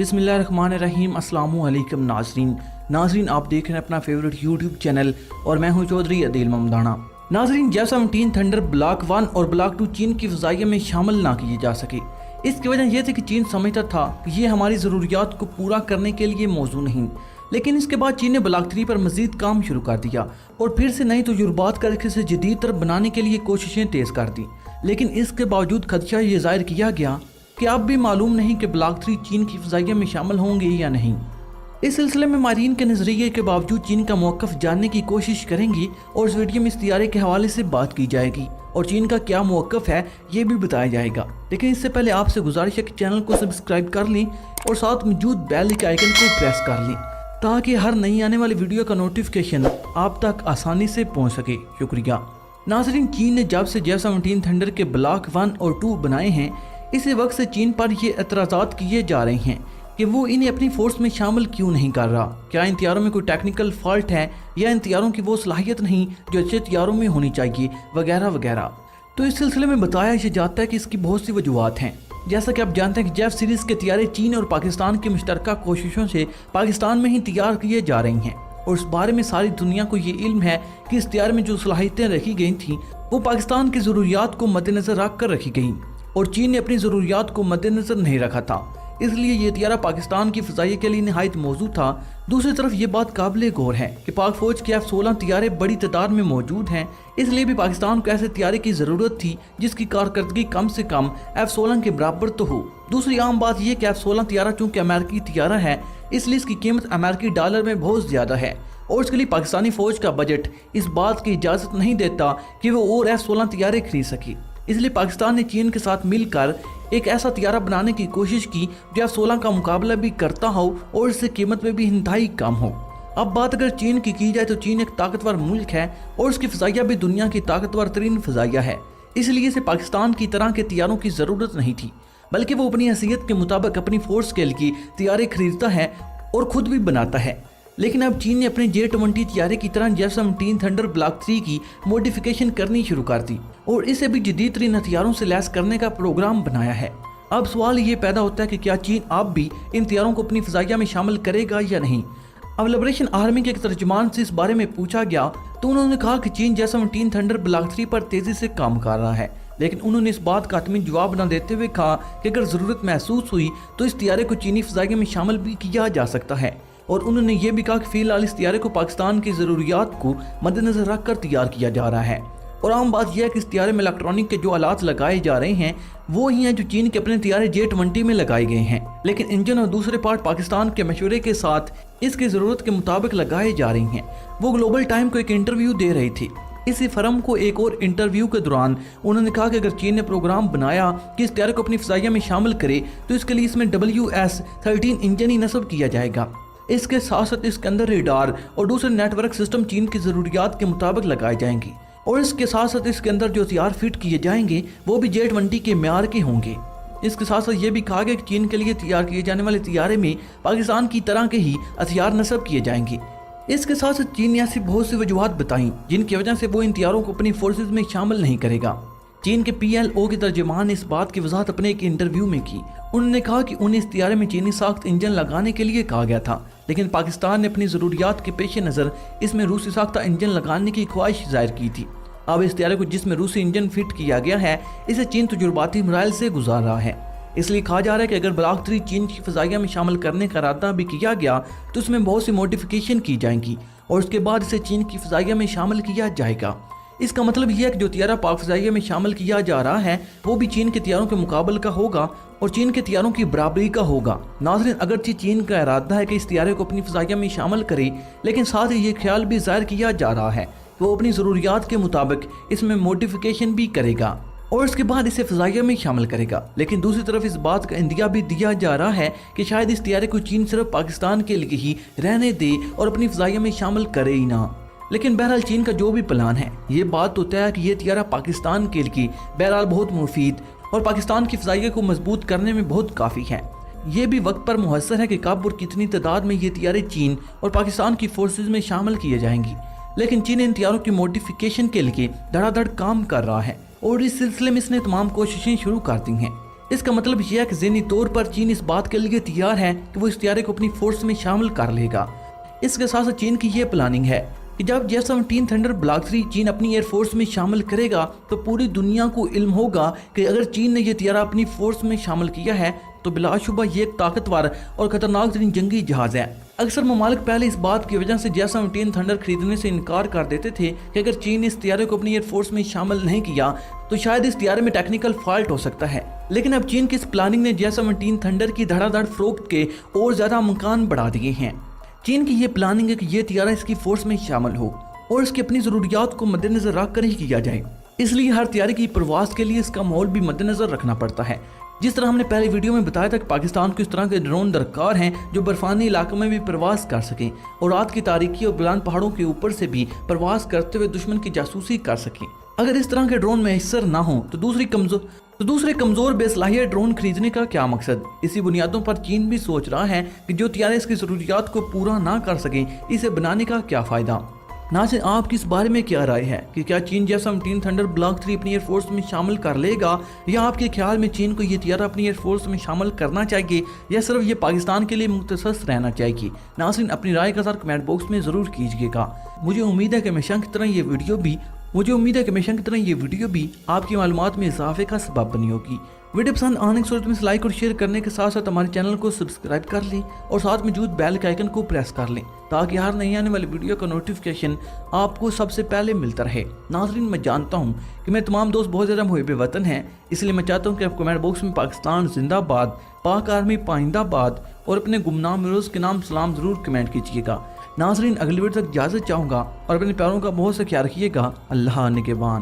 बिस्मिल्लाहिर्रहमानिर्रहीम। अस्सलामु अलैकुम नाजरीन आप देख रहे हैं अपना फेवरेट यूट्यूब चैनल और मैं हूं चौधरी अदील ममदाना। नाजरीन, J-17 थंडर ब्लॉक 1 और ब्लॉक 2 चीन की फ़ज़ाइया में शामिल ना किए जा सके। इसकी वजह यह थी कि चीन समझता था कि ये हमारी ज़रूरियात को पूरा करने के लिए मौजू नहीं। लेकिन इसके बाद चीन ने ब्लॉक 3 पर मज़ीद काम शुरू कर दिया और फिर से नई तजुर्बात करके इसे जदीद तरफ बनाने के लिए कोशिशें तेज़ कर दी। लेकिन इसके बावजूद खदशा ये ज़ाहिर किया गया कि अब भी मालूम नहीं कि ब्लॉक 3 चीन की फ़ज़ाइया में शामिल होंगे या नहीं। इस सिलसिले में मारीन के नज़रिए के बावजूद चीन का मौक़िफ़ जानने की कोशिश करेंगी और इस वीडियो में इस तैयारे के हवाले से बात की जाएगी और चीन का क्या मौक़िफ़ है ये भी बताया जाएगा। लेकिन इससे पहले आपसे गुजारिश है कि चैनल को सब्सक्राइब कर लें और साथ मौजूद बेल के आइकन को प्रेस कर लें ताकि हर नई आने वाली वीडियो का नोटिफिकेशन आप तक आसानी से पहुँच सके। शुक्रिया। नाज़रीन, चीन ने जब से J-17 थंडर के ब्लॉक 1 और 2 बनाए हैं, इसी वक्त से चीन पर ये एतराज़ात किए जा रहे हैं कि वो इन्हें अपनी फोर्स में शामिल क्यों नहीं कर रहा। क्या इन तैयारों में कोई टेक्निकल फॉल्ट है या इन तैयारों की वो सलाहियत नहीं जो अच्छे तैयारों में होनी चाहिए, वगैरह वगैरह। तो इस सिलसिले में बताया जाता है कि इसकी बहुत सी वजूहत हैं। जैसा कि आप जानते हैं कि जेफ सीरीज़ के तैयारे चीन और पाकिस्तान की मुश्तरका कोशिशों से पाकिस्तान में ही तैयार किए जा रही हैं और इस बारे में सारी दुनिया को ये इल्म है कि इस तैयार में जो सलाहियतें रखी गई थी वो पाकिस्तान की ज़रूरियात को मद्देनज़र रख कर रखी गई और चीन ने अपनी ज़रूरियात को मद्देनज़र नहीं रखा था, इसलिए ये तैयारा पाकिस्तान की फ़ज़ाइया के लिए नहायत मौजूद था। दूसरी तरफ ये बात काबिल गौर है कि पाक फ़ौज के F-16 तैयारे बड़ी तादाद में मौजूद हैं, इसलिए भी पाकिस्तान को ऐसे तैयारे की ज़रूरत थी जिसकी कारकर्दगी कम से कम F-16 के बराबर तो हो। दूसरी आम बात यह कि F-16 तैयारा चूँकि अमेरिकी तैयारा है, इसलिए इसकी कीमत अमेरिकी डॉलर में बहुत ज़्यादा है और इसके लिए पाकिस्तानी फ़ौज का बजट इस बात की इजाज़त नहीं देता कि वो और F-16 तैयारे खरीद सके। इसलिए पाकिस्तान ने चीन के साथ मिलकर एक ऐसा तैयारा बनाने की कोशिश की जो F-16 का मुकाबला भी करता हो और इससे कीमत में भी इंतहाई कम हो। अब बात अगर चीन की जाए तो चीन एक ताकतवर मुल्क है और उसकी फ़ज़ाइया भी दुनिया की ताकतवर तरीन फ़ज़ाइया है, इसलिए इसे पाकिस्तान की तरह के तैयारों की ज़रूरत नहीं थी, बल्कि वो अपनी हैसियत के मुताबिक अपनी फोर्स के लिए तैयारे खरीदता है और ख़ुद भी बनाता है। लेकिन अब चीन ने अपने J-20 तैयारे की तरह J-17 थंडर ब्लॉक 3 की मॉडिफिकेशन करनी शुरू कर दी और इसे भी जदीद तरीन हथियारों से लैस करने का प्रोग्राम बनाया है। अब सवाल ये पैदा होता है कि क्या चीन अब भी इन तैयारों को अपनी फ़ज़ाइया में शामिल करेगा या नहीं। अब लिबरेशन आर्मी के एक तर्जुमान से इस बारे में पूछा गया तो उन्होंने कहा कि चीन J-17 थंडर ब्लॉक 3 पर तेज़ी से काम कर रहा है, लेकिन उन्होंने इस बात का हतमी जवाब न देते हुए कहा कि अगर ज़रूरत महसूस हुई तो इस तैयारे को चीनी फ़ज़ाइया में शामिल भी किया जा सकता है। और उन्होंने ये भी कहा कि फ़िलहाल इस तैयारे को पाकिस्तान की ज़रूरियात को मद्देनज़र रख कर तैयार किया जा रहा है। और आम बात यह है कि इस तैयारे में इलेक्ट्रॉनिक के जो आलात लगाए जा रहे हैं वो ही हैं जो चीन के अपने तैयारे J-20 में लगाए गए हैं, लेकिन इंजन और दूसरे पार्ट पाकिस्तान के मशवरे के साथ इसकी ज़रूरत के मुताबिक लगाए जा रही हैं। वो ग्लोबल टाइम को एक इंटरव्यू दे रही थी। इसी फर्म को एक और इंटरव्यू के दौरान उन्होंने कहा कि अगर चीन ने प्रोग्राम बनाया कि इस तैयारे को अपनी फ़ज़ाइया में शामिल करे तो इसके लिए इसमें WS-13 इंजन ही नस्ब किया जाएगा। इसके साथ साथ इसके अंदर रेडार और दूसरे नेटवर्क सिस्टम चीन की ज़रूरियात के मुताबिक लगाए जाएंगे और इसके साथ साथ इसके अंदर जो हथियार फिट किए जाएंगे वो भी J-20 के म्यार के होंगे। इसके साथ साथ ये भी कहा गया कि चीन के लिए तैयार किए जाने वाले तैयारे में पाकिस्तान की तरह के ही हथियार नस्ब किए जाएंगे। इसके साथ साथ चीन ने ऐसी बहुत सी वजूहत बताई जिनकी वजह से वो इन तैयारों को अपनी फोर्सेज में शामिल नहीं करेगा। चीन के PLO के तर्जुमान ने इस बात की वजाहत अपने एक इंटरव्यू में की। उन्होंने कहा कि उन्हें इस तैयारे में चीनी साख्त इंजन लगाने के लिए कहा गया था, लेकिन पाकिस्तान ने अपनी ज़रूरियात के पेश नज़र इसमें रूसी साख्ता इंजन लगाने की ख्वाहिश जाहिर की थी। अब इस तैयारे को जिसमें रूसी इंजन फिट किया गया है इसे चीन तजुर्बाती मराइल से गुजार रहा है, इसलिए कहा जा रहा है कि अगर ब्लॉक 3 चीन की फ़ज़ाइया में शामिल करने का इरादा भी किया गया तो उसमें बहुत सी मॉडिफिकेशन की जाएंगी और उसके बाद इसे चीन की फ़ज़ाइया में शामिल किया जाएगा। इसका मतलब यह है कि जो तैयारा पाक फ़ज़ाइया में शामिल किया जा रहा है वो भी चीन के तैयारों के मुकाबले का होगा और चीन के तैयारों की बराबरी का होगा। नाज़रीन, अगरचे चीन का इरादा है कि इस तैयारे को अपनी फ़ज़ाइया में शामिल करे, लेकिन साथ ही ये ख्याल भी ज़ाहिर किया जा रहा है कि वो अपनी ज़रूरियात के मुताबिक इसमें मॉडिफिकेशन भी करेगा और इसके बाद इसे फ़ज़ाइया में शामिल करेगा। लेकिन दूसरी तरफ इस बात का इंदिया भी दिया जा रहा है कि शायद इस तैयारे को चीन सिर्फ पाकिस्तान के लिए ही रहने दे और अपनी फ़ज़ाइया में शामिल करे ही ना। लेकिन बहरहाल चीन का जो भी प्लान है ये बात तो तय है कि ये तैयारा पाकिस्तान के लिए बहरहाल बहुत मुफीद और पाकिस्तान की फ़ज़ाइया को मजबूत करने में बहुत काफ़ी है। ये भी वक्त पर मुहस्सर है कि कब और कितनी तादाद में ये तैयारे चीन और पाकिस्तान की फोर्सेज में शामिल किए जाएंगी। लेकिन चीन इन तैयारों की मॉडिफिकेशन के लिए धड़ाधड़ काम कर रहा है और इस सिलसिले में इसने तमाम कोशिशें शुरू कर दी हैं। اس کا مطلب یہ ہے کہ ذہنی طور پر چین اس بات کے لیے تیار ہے کہ وہ اس طیارے کو اپنی فورس میں شامل کر لے گا۔ اس کے ساتھ چین کی یہ پلاننگ ہے کہ جب J-17 تھنڈر بلاک 3 چین اپنی ایئر فورس میں شامل کرے گا تو پوری دنیا کو علم ہوگا کہ اگر چین نے یہ طیارہ اپنی فورس میں شامل کیا ہے تو بلا شبہ یہ ایک طاقتور اور خطرناک ترین جنگی جہاز ہے۔ اکثر ممالک پہلے اس بات کی وجہ سے J-17 تھنڈر خریدنے سے انکار کر دیتے تھے کہ اگر چین نے اس طیارے کو اپنی ایئر فورس میں شامل نہیں کیا تو شاید اس طیارے میں ٹیکنیکل فالٹ ہو سکتا ہے، لیکن اب چین کی اس پلاننگ نے J-17 تھنڈر کی دھڑا دھڑ فروخت کے اور زیادہ امکان بڑھا دیے ہیں۔ چین کی یہ پلاننگ ہے کہ یہ طیارہ اس کی فورس میں شامل ہو اور اس کی اپنی ضروریات کو مد نظر رکھ کر ہی کیا جائے، اس لیے ہر طیارے کی پرواز کے لیے اس کا ماحول بھی مد نظر رکھنا پڑتا ہے۔ جس طرح ہم نے پہلے ویڈیو میں بتایا تھا کہ پاکستان کو اس طرح کے ڈرون درکار ہیں جو برفانی علاقوں میں بھی پرواز کر سکیں اور رات کی تاریکی اور بلند پہاڑوں کے اوپر سے بھی پرواز کرتے ہوئے دشمن کی جاسوسی کر سکیں۔ اگر اس طرح کے ڈرون میسر نہ ہوں تو دوسرے کمزور بے صلاحیت ڈرون خریدنے کا کیا مقصد؟ اسی بنیادوں پر چین بھی سوچ رہا ہے کہ جو طیارے اس کی ضروریات کو پورا نہ کر سکیں اسے بنانے کا کیا فائدہ۔ ناظرین، آپ کی اس بارے میں کیا رائے ہے کہ کیا چین J-17 تھنڈر بلاک 3 اپنی ایئر فورس میں شامل کر لے گا، یا آپ کے خیال میں چین کو یہ طیارہ اپنی ایئر فورس میں شامل کرنا چاہیے یا صرف یہ پاکستان کے لیے مختص رہنا چاہیے؟ ناظرین، اپنی رائے کا اظہار کمنٹ باکس میں ضرور کیجیے گا۔ مجھے امید ہے کہ ہمیشہ کی طرح یہ ویڈیو بھی آپ کی معلومات میں اضافے کا سبب بنی ہوگی۔ ویڈیو پسند آنے کی صورت میں لائک اور شیئر کرنے کے ساتھ ساتھ ہمارے چینل کو سبسکرائب کر لیں اور ساتھ موجود بیل کے آئیکن کو پریس کر لیں تاکہ ہر نئی آنے والی ویڈیو کا نوٹیفیکیشن آپ کو سب سے پہلے ملتا رہے۔ ناظرین، میں جانتا ہوں کہ میں تمام دوست بہت زیادہ محب وطن ہیں، اس لیے میں چاہتا ہوں کہ آپ کمنٹ باکس میں پاکستان زندہ باد، پاک آرمی پائندہ باد اور اپنے گمنام ہیروز کے نام سلام ضرور کمنٹ کیجیے گا۔ ناظرین، اگلی ویڈیو تک اجازت چاہوں گا اور اپنے پیاروں کا بہت سے خیال رکھیے گا۔ اللہ نگہبان۔